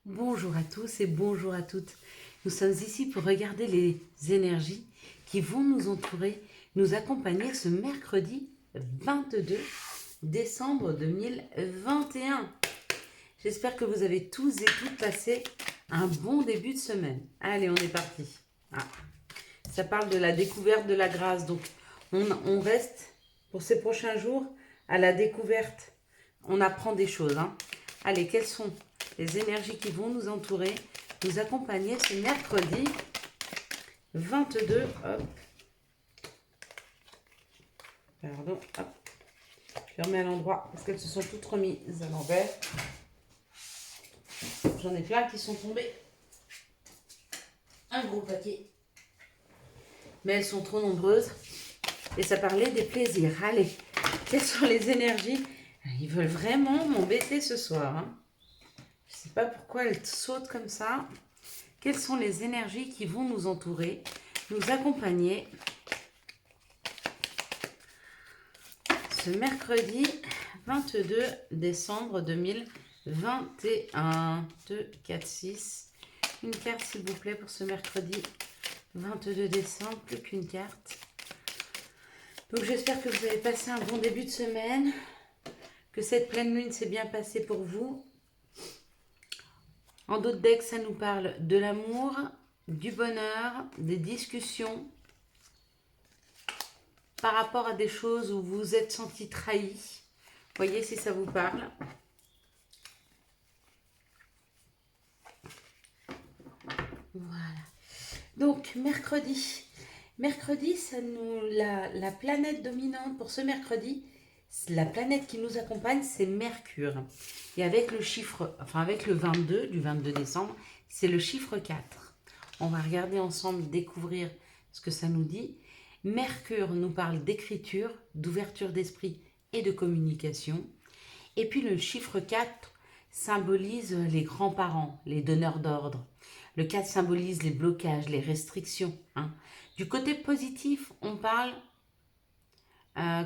Bonjour à tous et bonjour à toutes. Nous sommes ici pour regarder les énergies qui vont nous entourer, nous accompagner ce mercredi 22 décembre 2021. J'espère que vous avez tous et toutes passé un bon début de semaine. Allez, on est parti. Ah, ça parle de la découverte de la grâce. Donc, on reste pour ces prochains jours à la découverte. On apprend des choses. Allez, quelles sont les énergies qui vont nous entourer, nous accompagner ce mercredi 22. Hop. Pardon, hop. Je les remets à l'endroit parce qu'elles se sont toutes remises à l'envers. J'en ai plein qui sont tombées. Un gros paquet. Mais elles sont trop nombreuses. Et ça parlait des plaisirs. Allez, quelles sont les énergies? Ils veulent vraiment m'embêter ce soir. Je ne sais pas pourquoi elles sautent comme ça. Quelles sont les énergies qui vont nous entourer, nous accompagner ce mercredi 22 décembre 2021. 2, 4, 6. Une carte s'il vous plaît pour ce mercredi 22 décembre, plus qu'une carte. Donc j'espère que vous avez passé un bon début de semaine, que cette pleine lune s'est bien passée pour vous. En d'autres decks, ça nous parle de l'amour, du bonheur, des discussions par rapport à des choses où vous vous êtes senti trahi. Voyez si ça vous parle. Voilà. Donc, mercredi. Mercredi, la planète dominante pour ce mercredi, la planète qui nous accompagne, c'est Mercure. Et avec le chiffre, avec le 22, du 22 décembre, c'est le chiffre 4. On va regarder ensemble, découvrir ce que ça nous dit. Mercure nous parle d'écriture, d'ouverture d'esprit et de communication. Et puis le chiffre 4 symbolise les grands-parents, les donneurs d'ordre. Le 4 symbolise les blocages, les restrictions. Du côté positif, on parle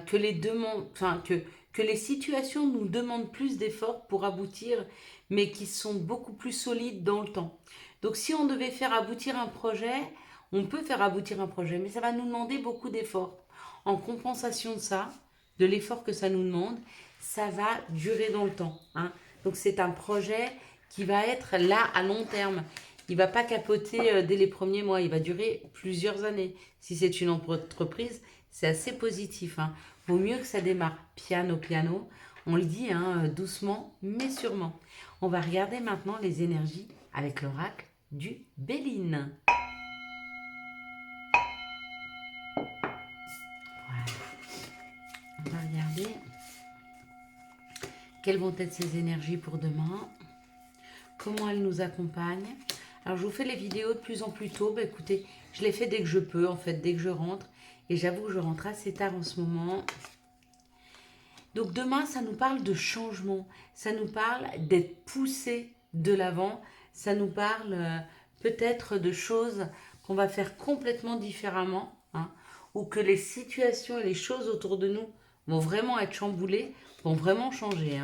que les situations nous demandent plus d'efforts pour aboutir, mais qui sont beaucoup plus solides dans le temps. Donc si on devait faire aboutir un projet, on peut faire aboutir un projet, mais ça va nous demander beaucoup d'efforts. En compensation de ça, de l'effort que ça nous demande, ça va durer dans le temps. Donc c'est un projet qui va être là à long terme. Il ne va pas capoter dès les premiers mois, il va durer plusieurs années. Si c'est une entreprise, c'est assez positif. Vaut mieux que ça démarre piano, piano. On le dit doucement, mais sûrement. On va regarder maintenant les énergies avec l'oracle du Béline. Voilà. On va regarder quelles vont être ces énergies pour demain. Comment elles nous accompagnent. Alors, je vous fais les vidéos de plus en plus tôt. Écoutez, je les fais dès que je peux, en fait, dès que je rentre. Et j'avoue que je rentre assez tard en ce moment. Donc, demain, ça nous parle de changement. Ça nous parle d'être poussé de l'avant. Ça nous parle peut-être de choses qu'on va faire complètement différemment. Ou que les situations et les choses autour de nous vont vraiment être chamboulées, vont vraiment changer.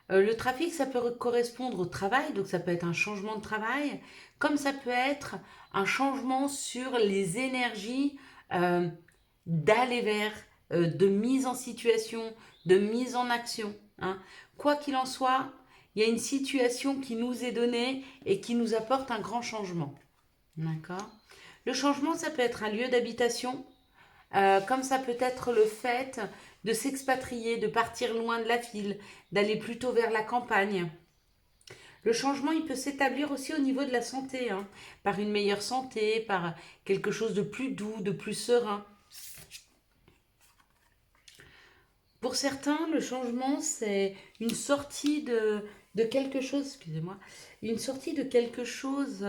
Le trafic, ça peut correspondre au travail, donc ça peut être un changement de travail, comme ça peut être un changement sur les énergies d'aller vers, de mise en situation, de mise en action. Quoi qu'il en soit, il y a une situation qui nous est donnée et qui nous apporte un grand changement. D'accord ? Le changement, ça peut être un lieu d'habitation, comme ça peut être le fait de s'expatrier, de partir loin de la ville, d'aller plutôt vers la campagne. Le changement, il peut s'établir aussi au niveau de la santé, par une meilleure santé, par quelque chose de plus doux, de plus serein. Pour certains, le changement, c'est une sortie de quelque chose, excusez-moi, une sortie de quelque chose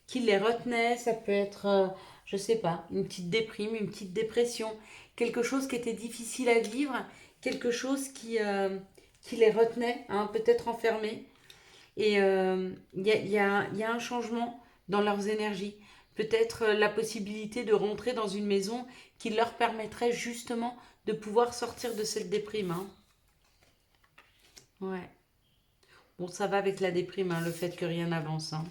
qui les retenait. Ça peut être, je sais pas, une petite déprime, une petite dépression, quelque chose qui était difficile à vivre, quelque chose qui les retenait, peut-être enfermés. Et il y a un changement dans leurs énergies. Peut-être la possibilité de rentrer dans une maison qui leur permettrait justement de pouvoir sortir de cette déprime. Ouais. Bon, ça va avec la déprime, hein, le fait que rien n'avance. Hein.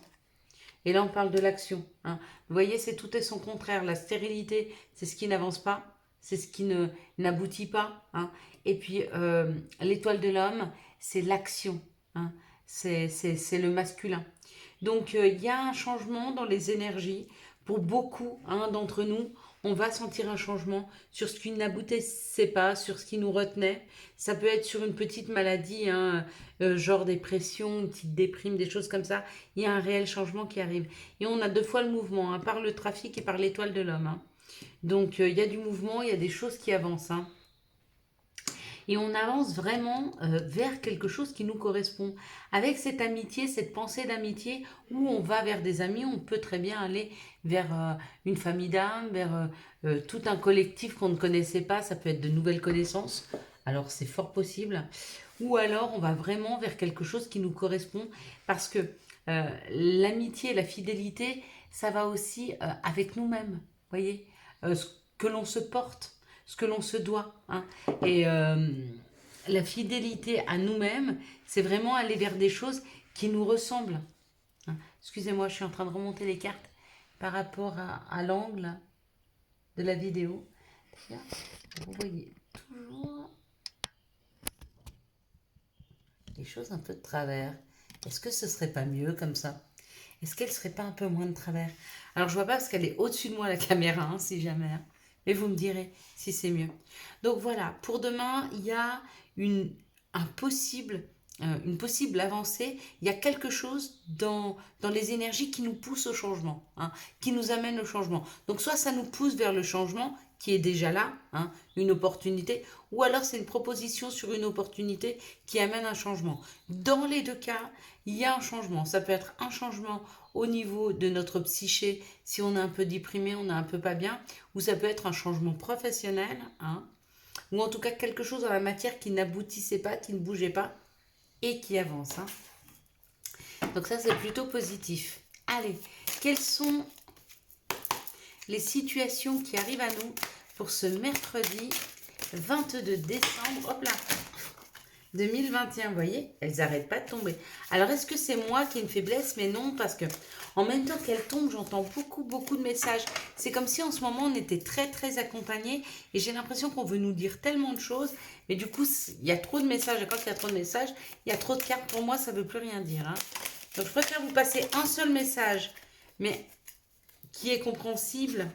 Et là, on parle de l'action. Hein. Vous voyez, c'est tout et son contraire. La stérilité, c'est ce qui n'avance pas, c'est ce qui ne n'aboutit pas. Hein. Et puis, l'étoile de l'homme, c'est l'action. Hein. C'est le masculin. Donc, il y a un changement dans les énergies. Pour beaucoup hein, d'entre nous, on va sentir un changement sur ce qui n'aboutissait pas, sur ce qui nous retenait. Ça peut être sur une petite maladie, hein, genre dépression, une petite déprime, des choses comme ça. Il y a un réel changement qui arrive. Et on a deux fois le mouvement, hein, par le trafic et par l'étoile de l'homme. Hein. Donc, il y a du mouvement, il y a des choses qui avancent. Hein. Et on avance vraiment vers quelque chose qui nous correspond. Avec cette amitié, cette pensée d'amitié, où on va vers des amis, on peut très bien aller vers une famille d'âmes, vers tout un collectif qu'on ne connaissait pas, ça peut être de nouvelles connaissances, alors c'est fort possible. Ou alors on va vraiment vers quelque chose qui nous correspond, parce que l'amitié, la fidélité, ça va aussi avec nous-mêmes, voyez, ce que l'on se porte, ce que l'on se doit. Hein. Et la fidélité à nous-mêmes, c'est vraiment aller vers des choses qui nous ressemblent. Hein. Excusez-moi, je suis en train de remonter les cartes par rapport à l'angle de la vidéo. D'ailleurs, vous voyez toujours les choses un peu de travers. Est-ce que ce serait pas mieux comme ça? Est-ce qu'elle serait pas un peu moins de travers? Alors je vois pas parce qu'elle est au-dessus de moi la caméra, hein, si jamais. Hein. Mais vous me direz si c'est mieux. Donc voilà, pour demain, il y a une, une possible avancée. Il y a quelque chose dans les énergies qui nous pousse au changement, hein, qui nous amène au changement. Donc soit ça nous pousse vers le changement qui est déjà là, hein, une opportunité, ou alors c'est une proposition sur une opportunité qui amène un changement. Dans les deux cas, il y a un changement. Ça peut être un changement au niveau de notre psyché, si on est un peu déprimé, on est un peu pas bien, ou ça peut être un changement professionnel, hein, ou en tout cas quelque chose dans la matière qui n'aboutissait pas, qui ne bougeait pas et qui avance. Hein. Donc ça, c'est plutôt positif. Allez, quelles sont les situations qui arrivent à nous pour ce mercredi 22 décembre, hop là, 2021, vous voyez, elles n'arrêtent pas de tomber. Alors, est-ce que c'est moi qui ai une faiblesse? Mais non, parce que en même temps qu'elles tombent, j'entends beaucoup de messages. C'est comme si en ce moment, on était très accompagnés et j'ai l'impression qu'on veut nous dire tellement de choses. Mais du coup, il y a trop de messages. Et quand il y a trop de messages, il y a trop de cartes. Pour moi, ça ne veut plus rien dire. Hein. Donc, je préfère vous passer un seul message, mais qui est compréhensible.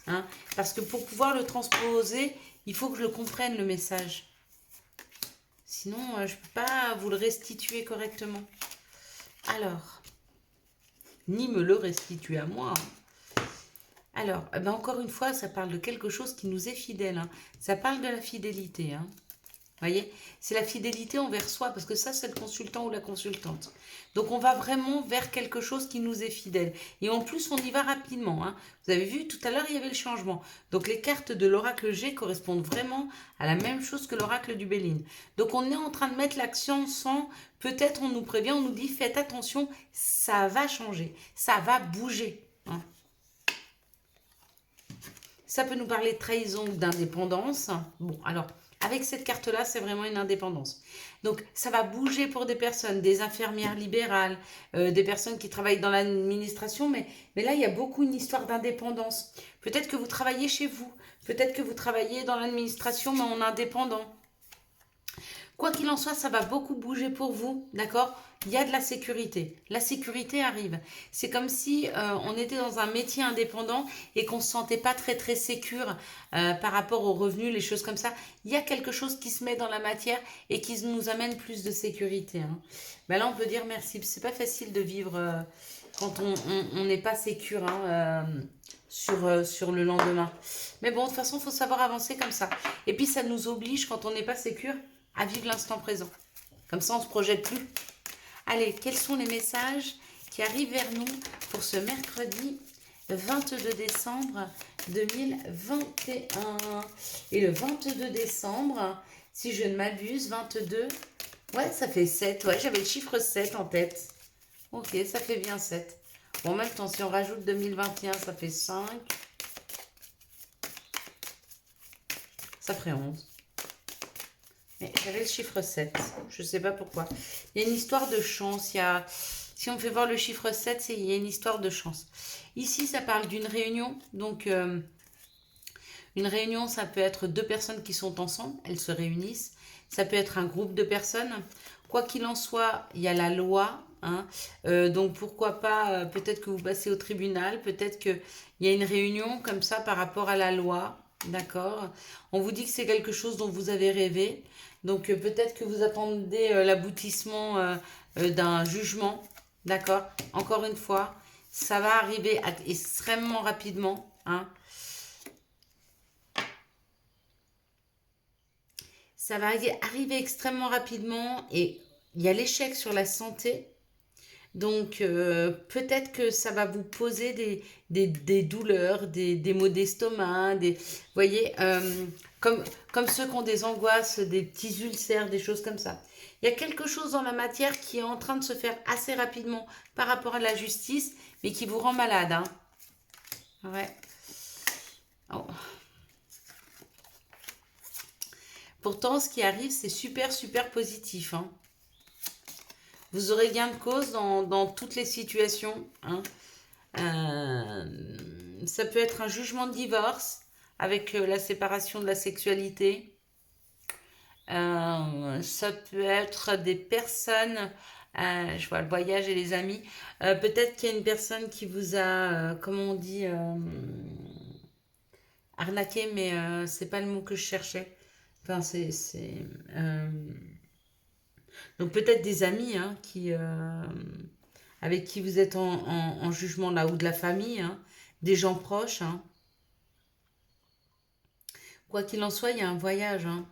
Hein, parce que pour pouvoir le transposer, il faut que je le comprenne, le message. Sinon, je ne peux pas vous le restituer correctement. Alors, ni me le restituer à moi. Hein. Alors, ben encore une fois, ça parle de quelque chose qui nous est fidèle. Hein. Ça parle de la fidélité. Hein. Vous voyez, c'est la fidélité envers soi, parce que ça, c'est le consultant ou la consultante. Donc, on va vraiment vers quelque chose qui nous est fidèle. Et en plus, on y va rapidement. Hein. Vous avez vu, tout à l'heure, il y avait le changement. Donc, les cartes de l'oracle G correspondent vraiment à la même chose que l'oracle du Béline. Donc, on est en train de mettre l'accent sans... Peut-être on nous prévient, on nous dit, faites attention, ça va changer, ça va bouger. Hein. Ça peut nous parler de trahison ou d'indépendance. Bon, alors... Avec cette carte-là, c'est vraiment une indépendance. Donc, ça va bouger pour des personnes, des infirmières libérales, des personnes qui travaillent dans l'administration, mais là, il y a beaucoup une histoire d'indépendance. Peut-être que vous travaillez chez vous, peut-être que vous travaillez dans l'administration, mais en indépendant. Quoi qu'il en soit, ça va beaucoup bouger pour vous, d'accord? Il y a de la sécurité. La sécurité arrive. C'est comme si on était dans un métier indépendant et qu'on ne se sentait pas très sécure par rapport aux revenus, les choses comme ça. Il y a quelque chose qui se met dans la matière et qui nous amène plus de sécurité. Hein. Ben là, on peut dire merci. C'est pas facile de vivre quand on n'est pas sécure hein, sur le lendemain. Mais bon, de toute façon, il faut savoir avancer comme ça. Et puis, ça nous oblige, quand on n'est pas sécure, à vivre l'instant présent. Comme ça, on ne se projette plus. Allez, quels sont les messages qui arrivent vers nous pour ce mercredi 22 décembre 2021? Et le 22 décembre, si je ne m'abuse, 22, ouais, ça fait 7. Ouais, j'avais le chiffre 7 en tête. Ok, ça fait bien 7. Bon, en même temps, si on rajoute 2021, ça fait 5. Ça ferait 11. Mais j'avais le chiffre 7. Je ne sais pas pourquoi. Il y a une histoire de chance. Si on fait voir le chiffre 7, il y a une histoire de chance. Ici, ça parle d'une réunion. Donc, une réunion, ça peut être deux personnes qui sont ensemble. Elles se réunissent. Ça peut être un groupe de personnes. Quoi qu'il en soit, il y a la loi. Hein. Donc, pourquoi pas, peut-être que vous passez au tribunal. Peut-être qu'il y a une réunion comme ça par rapport à la loi. D'accord. On vous dit que c'est quelque chose dont vous avez rêvé. Donc peut-être que vous attendez l'aboutissement d'un jugement. D'accord. Encore une fois, ça va arriver extrêmement rapidement. Hein. Ça va arriver extrêmement rapidement et il y a l'échec sur la santé. Donc, peut-être que ça va vous poser des douleurs, des maux d'estomac, vous voyez, comme ceux qui ont des angoisses, des petits ulcères, des choses comme ça. Il y a quelque chose dans la matière qui est en train de se faire assez rapidement par rapport à la justice, mais qui vous rend malade. Hein. Ouais. Oh. Pourtant, ce qui arrive, c'est super, super positif. Hein. Vous aurez gain de cause dans toutes les situations. Hein. Ça peut être un jugement de divorce avec la séparation de la sexualité. Ça peut être des personnes, je vois le voyage et les amis. Peut-être qu'il y a une personne qui vous a, comment on dit, arnaqué, mais c'est pas le mot que je cherchais. Enfin, euh, donc peut-être des amis hein, avec qui vous êtes en jugement là, ou de la famille, hein, des gens proches. Hein. Quoi qu'il en soit, il y a un voyage. Hein.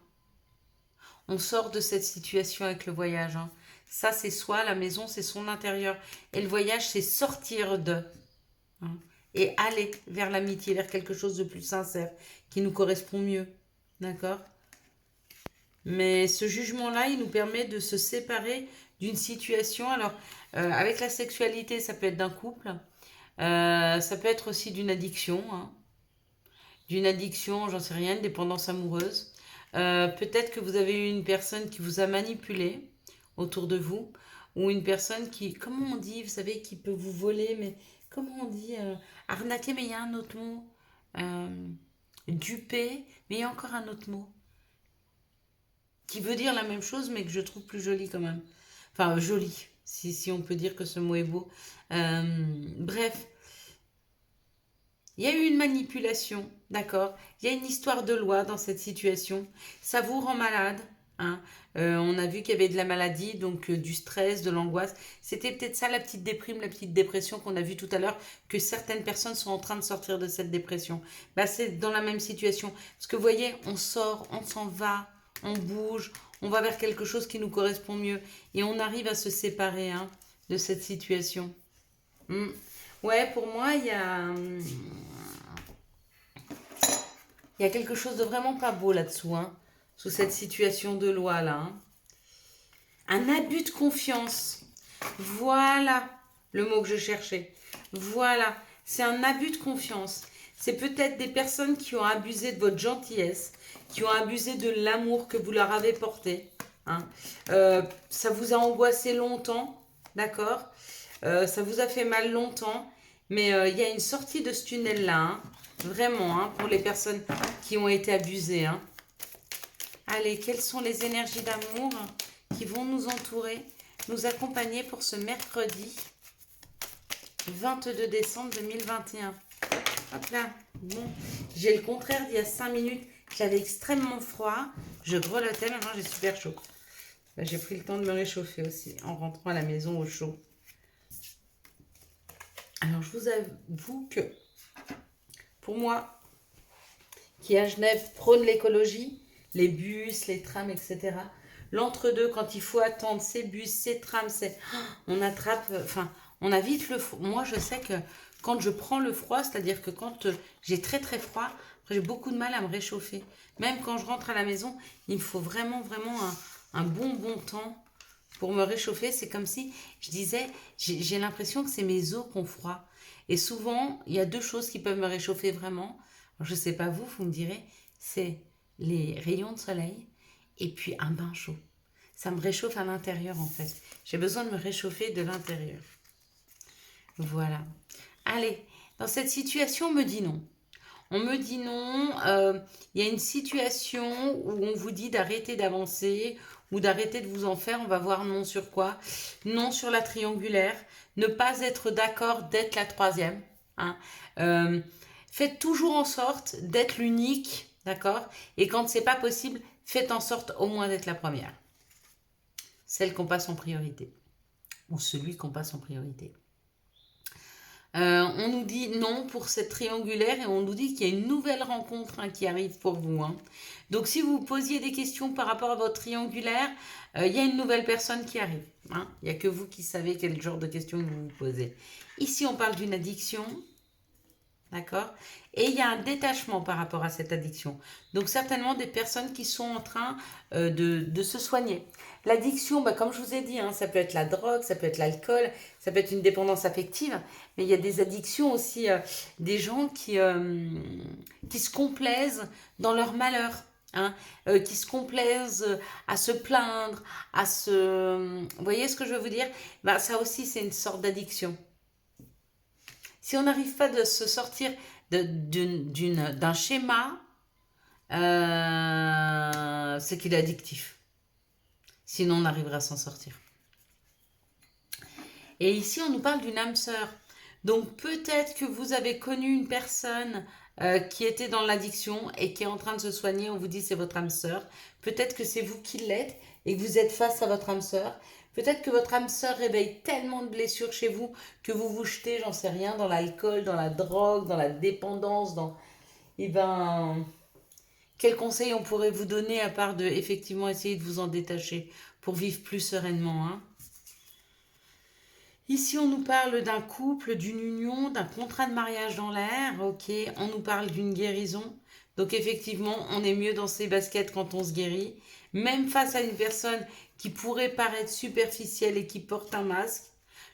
On sort de cette situation avec le voyage. Hein. Ça, c'est soi, la maison, c'est son intérieur. Et le voyage, c'est sortir de. Hein, et aller vers l'amitié, vers quelque chose de plus sincère, qui nous correspond mieux. D'accord. Mais ce jugement-là, il nous permet de se séparer d'une situation. Alors, avec la sexualité, ça peut être d'un couple. Ça peut être aussi d'une addiction. Hein. D'une addiction, j'en sais rien, une dépendance amoureuse. Peut-être que vous avez eu une personne qui vous a manipulé autour de vous, ou une personne qui, comment on dit, vous savez, qui peut vous voler, mais comment on dit, arnaquer, mais il y a un autre mot. Euh, Duper, mais il y a encore un autre mot. Qui veut dire la même chose, mais que je trouve plus joli quand même. Enfin, joli, si on peut dire que ce mot est beau. Bref, il y a eu une manipulation, d'accord. Il y a une histoire de loi dans cette situation. Ça vous rend malade. Hein. On a vu qu'il y avait de la maladie, donc du stress, de l'angoisse. C'était peut-être ça la petite déprime, la petite dépression qu'on a vu tout à l'heure, que certaines personnes sont en train de sortir de cette dépression. Bah, c'est dans la même situation. Parce que vous voyez, on sort, on s'en va, on bouge, on va vers quelque chose qui nous correspond mieux. Et on arrive à se séparer hein, de cette situation. Hmm. Ouais, pour moi, il y a quelque chose de vraiment pas beau là-dessous, hein, sous cette situation de loi là. Hein. Un abus de confiance. Voilà le mot que je cherchais. Voilà, c'est un abus de confiance. C'est peut-être des personnes qui ont abusé de votre gentillesse, qui ont abusé de l'amour que vous leur avez porté. Hein. Ça vous a angoissé longtemps, d'accord. Ça vous a fait mal longtemps, mais il y a une sortie de ce tunnel-là, hein. Vraiment, hein, pour les personnes qui ont été abusées. Hein. Allez, quelles sont les énergies d'amour qui vont nous entourer, nous accompagner pour ce mercredi 22 décembre 2021. Hop là, bon, j'ai le contraire d'il y a 5 minutes, j'avais extrêmement froid, je grelottais, maintenant j'ai super chaud. Là, j'ai pris le temps de me réchauffer aussi en rentrant à la maison au chaud. Alors je vous avoue que pour moi, qui à Genève prône l'écologie, les bus, les trams, etc. L'entre-deux, quand il faut attendre ces bus, ces trams, on attrape, enfin, on a vite le froid. Moi, je sais que quand je prends le froid, c'est-à-dire que quand j'ai très très froid, après j'ai beaucoup de mal à me réchauffer. Même quand je rentre à la maison, il me faut vraiment vraiment un bon temps pour me réchauffer. C'est comme si je disais, j'ai l'impression que c'est mes os qui ont froid. Et souvent, il y a deux choses qui peuvent me réchauffer vraiment. Alors, je ne sais pas vous, vous me direz, c'est les rayons de soleil et puis un bain chaud. Ça me réchauffe à l'intérieur en fait. J'ai besoin de me réchauffer de l'intérieur. Voilà. Allez, dans cette situation, on me dit non. On me dit non, il y a une situation où on vous dit d'arrêter d'avancer ou d'arrêter de vous en faire. On va voir non sur quoi. Non sur la triangulaire. Ne pas être d'accord d'être la troisième. Hein. Faites toujours en sorte d'être l'unique, d'accord? Et quand c'est pas possible, faites en sorte au moins d'être la première. Celle qu'on passe en priorité. Ou celui qu'on passe en priorité. On nous dit non pour cette triangulaire et on nous dit qu'il y a une nouvelle rencontre qui arrive pour vous. Hein. Donc si vous posiez des questions par rapport à votre triangulaire, il y a une nouvelle personne qui arrive. Hein. Il n'y a que vous qui savez quel genre de questions vous vous posez. Ici, on parle d'une addiction. D'accord? Et il y a un détachement par rapport à cette addiction. Donc certainement des personnes qui sont en train de se soigner. L'addiction, comme je vous ai dit, hein, ça peut être la drogue, ça peut être l'alcool, ça peut être une dépendance affective, mais il y a des addictions aussi, des gens qui se complaisent dans leur malheur. Hein, qui se complaisent à se plaindre, à se... Vous voyez ce que je veux vous dire? Ça aussi, c'est une sorte d'addiction. Si on n'arrive pas de se sortir d'un schéma, c'est qu'il est addictif. Sinon, on arrivera à s'en sortir. Et ici, on nous parle d'une âme sœur. Donc, peut-être que vous avez connu une personne qui était dans l'addiction et qui est en train de se soigner. On vous dit c'est votre âme sœur. Peut-être que c'est vous qui l'êtes et que vous êtes face à votre âme sœur. Peut-être que votre âme sœur réveille tellement de blessures chez vous que vous vous jetez, j'en sais rien, dans l'alcool, dans la drogue, dans la dépendance, dans... Eh ben, quel conseil on pourrait vous donner à part de, effectivement, essayer de vous en détacher pour vivre plus sereinement, hein? Ici, on nous parle d'un couple, d'une union, d'un contrat de mariage dans l'air, ok. On nous parle d'une guérison. Donc effectivement, on est mieux dans ses baskets quand on se guérit. Même face à une personne qui pourrait paraître superficielle et qui porte un masque,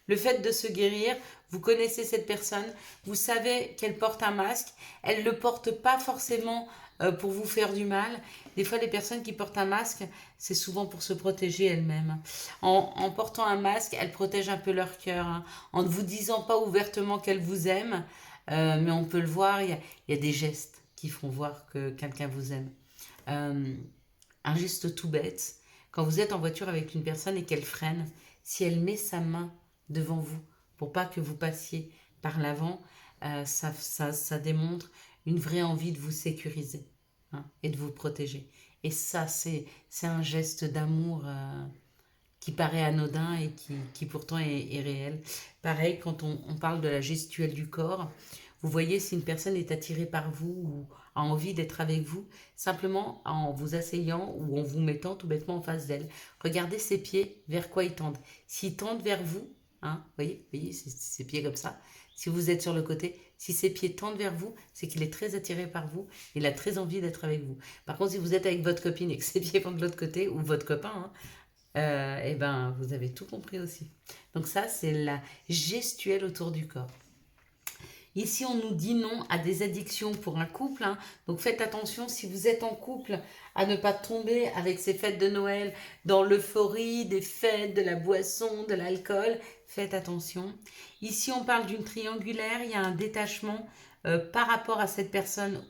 le fait de se guérir, vous connaissez cette personne, vous savez qu'elle porte un masque, elle ne le porte pas forcément pour vous faire du mal. Des fois, les personnes qui portent un masque, c'est souvent pour se protéger elles-mêmes. En portant un masque, elles protègent un peu leur cœur, hein, en ne vous disant pas ouvertement qu'elles vous aiment, mais on peut le voir, il y a des gestes qui font voir que quelqu'un vous aime. Un geste tout bête, quand vous êtes en voiture avec une personne et qu'elle freine, si elle met sa main devant vous pour pas que vous passiez par l'avant, ça démontre une vraie envie de vous sécuriser, hein, et de vous protéger. Et ça, c'est un geste d'amour qui paraît anodin et qui pourtant est réel. Pareil, quand on parle de la gestuelle du corps, vous voyez si une personne est attirée par vous ou a envie d'être avec vous, simplement en vous asseyant ou en vous mettant tout bêtement en face d'elle. Regardez ses pieds, vers quoi ils tendent. S'ils tendent vers vous, hein, voyez ses pieds comme ça. Si vous êtes sur le côté, si ses pieds tendent vers vous, c'est qu'il est très attiré par vous, il a très envie d'être avec vous. Par contre, si vous êtes avec votre copine et que ses pieds vont de l'autre côté, ou votre copain, hein, eh ben, vous avez tout compris aussi. Donc ça, c'est la gestuelle autour du corps. Ici, on nous dit non à des addictions pour un couple. Hein. Donc faites attention, si vous êtes en couple, à ne pas tomber avec ces fêtes de Noël dans l'euphorie des fêtes, de la boisson, de l'alcool. Faites attention. Ici, on parle d'une triangulaire. Il y a un détachement par rapport à cette personne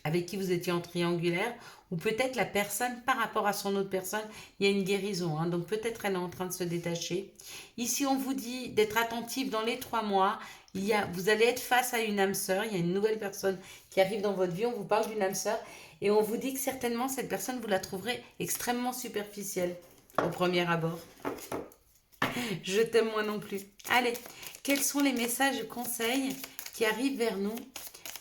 avec qui vous étiez en triangulaire, ou peut-être la personne par rapport à son autre personne, il y a une guérison, hein, donc peut-être elle est en train de se détacher. Ici, on vous dit d'être attentif dans les 3 mois, vous allez être face à une âme sœur, il y a une nouvelle personne qui arrive dans votre vie, on vous parle d'une âme sœur, et on vous dit que certainement cette personne, vous la trouverez extrêmement superficielle au premier abord. Je t'aime moi non plus. Allez, quels sont les messages et conseils qui arrivent vers nous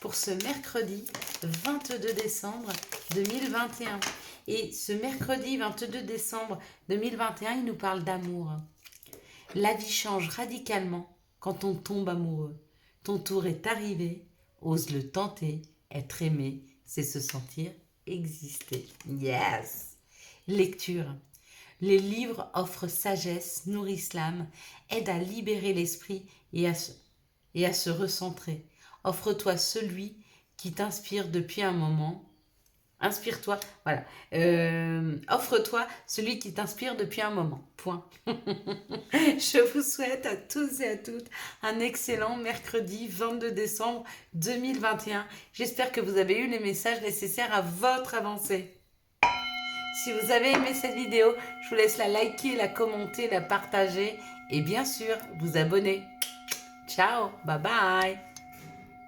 pour ce mercredi 22 décembre 2021. Et ce mercredi 22 décembre 2021, il nous parle d'amour. La vie change radicalement quand on tombe amoureux. Ton tour est arrivé, ose le tenter, être aimé, c'est se sentir exister. Yes! Lecture. Les livres offrent sagesse, nourrissent l'âme, aident à libérer l'esprit et à se recentrer. Offre-toi celui qui t'inspire depuis un moment Inspire-toi, voilà. Offre-toi celui qui t'inspire depuis un moment. Point. Je vous souhaite à tous et à toutes un excellent mercredi 22 décembre 2021. J'espère que vous avez eu les messages nécessaires à votre avancée. Si vous avez aimé cette vidéo, je vous laisse la liker, la commenter, la partager et bien sûr vous abonner. Ciao, bye bye.